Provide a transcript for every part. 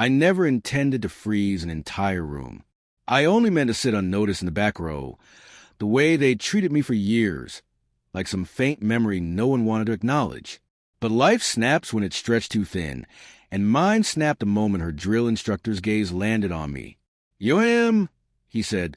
I never intended to freeze an entire room. I only meant to sit unnoticed in the back row, the way they'd treated me for years, like some faint memory no one wanted to acknowledge. But life snaps when it's stretched too thin, and mine snapped the moment her drill instructor's gaze landed on me. "Yoham," he said,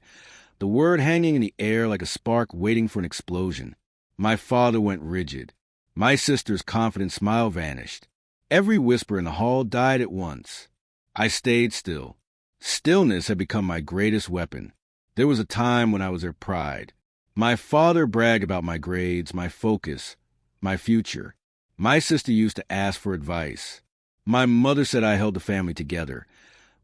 the word hanging in the air like a spark waiting for an explosion. My father went rigid. My sister's confident smile vanished. Every whisper in the hall died at once. I stayed still. Stillness had become my greatest weapon. There was a time when I was their pride. My father bragged about my grades, my focus, my future. My sister used to ask for advice. My mother said I held the family together.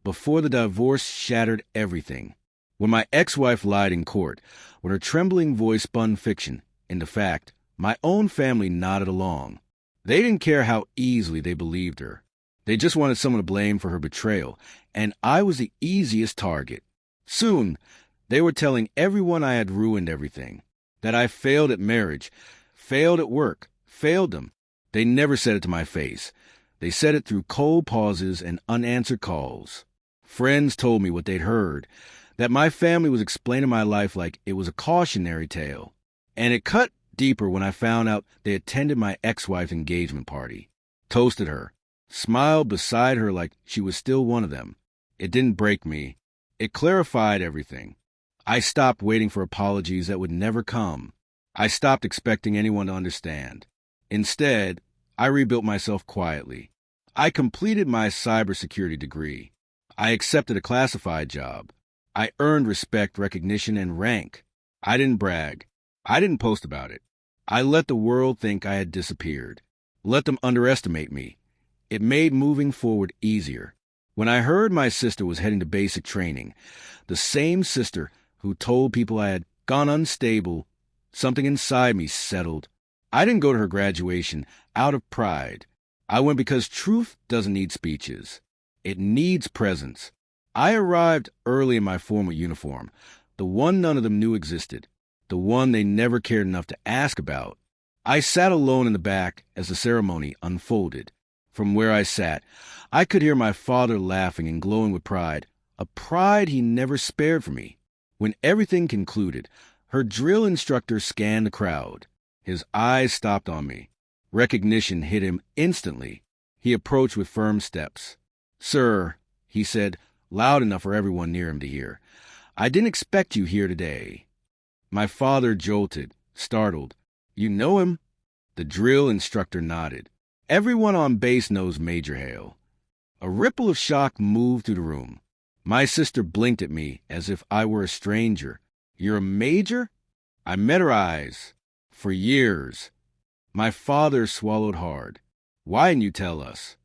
Before the divorce shattered everything. When my ex-wife lied in court, when her trembling voice spun fiction into fact, my own family nodded along. They didn't care how easily they believed her. They just wanted someone to blame for her betrayal, and I was the easiest target. Soon, they were telling everyone I had ruined everything, that I failed at marriage, failed at work, failed them. They never said it to my face. They said it through cold pauses and unanswered calls. Friends told me what they'd heard, that my family was explaining my life like it was a cautionary tale. And it cut deeper when I found out they attended my ex-wife's engagement party, toasted her, smiled beside her like she was still one of them. It didn't break me. It clarified everything. I stopped waiting for apologies that would never come. I stopped expecting anyone to understand. Instead, I rebuilt myself quietly. I completed my cybersecurity degree. I accepted a classified job. I earned respect, recognition, and rank. I didn't brag. I didn't post about it. I let the world think I had disappeared. Let them underestimate me. It made moving forward easier. When I heard my sister was heading to basic training, the same sister who told people I had gone unstable, something inside me settled. I didn't go to her graduation out of pride. I went because truth doesn't need speeches. It needs presence. I arrived early in my formal uniform, the one none of them knew existed, the one they never cared enough to ask about. I sat alone in the back as the ceremony unfolded. From where I sat, I could hear my father laughing and glowing with pride, a pride he never spared for me. When everything concluded, her drill instructor scanned the crowd. His eyes stopped on me. Recognition hit him instantly. He approached with firm steps. "Sir," he said, loud enough for everyone near him to hear, "I didn't expect you here today." My father jolted, startled. "You know him?" The drill instructor nodded. Everyone on base knows Major Hale. A ripple of shock moved through the room. My sister blinked at me as if I were a stranger. "You're a major?" I met her eyes. "For years." My father swallowed hard. "Why didn't you tell us?"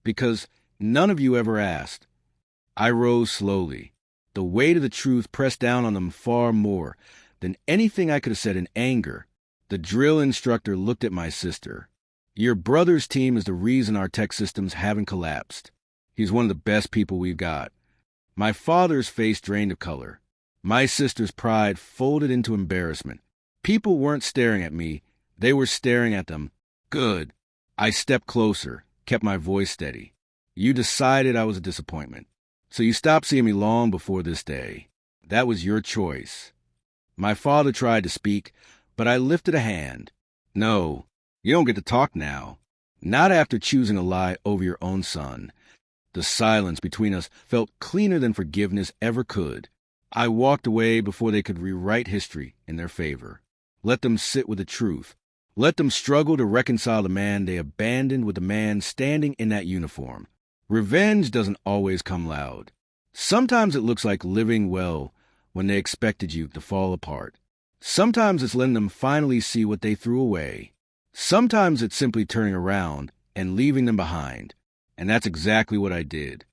"Because none of you ever asked." I rose slowly. The weight of the truth pressed down on them far more than anything I could have said in anger. The drill instructor looked at my sister. "Your brother's team is the reason our tech systems haven't collapsed. He's one of the best people we've got." My father's face drained of color. My sister's pride folded into embarrassment. People weren't staring at me. They were staring at them. "Good." I stepped closer, kept my voice steady. "You decided I was a disappointment. So you stopped seeing me long before this day. That was your choice." My father tried to speak, but I lifted a hand. "No, you don't get to talk now. Not after choosing a lie over your own son." The silence between us felt cleaner than forgiveness ever could. I walked away before they could rewrite history in their favor. Let them sit with the truth. Let them struggle to reconcile the man they abandoned with the man standing in that uniform. Revenge doesn't always come loud. Sometimes it looks like living well when they expected you to fall apart. Sometimes it's letting them finally see what they threw away. Sometimes it's simply turning around and leaving them behind. And that's exactly what I did.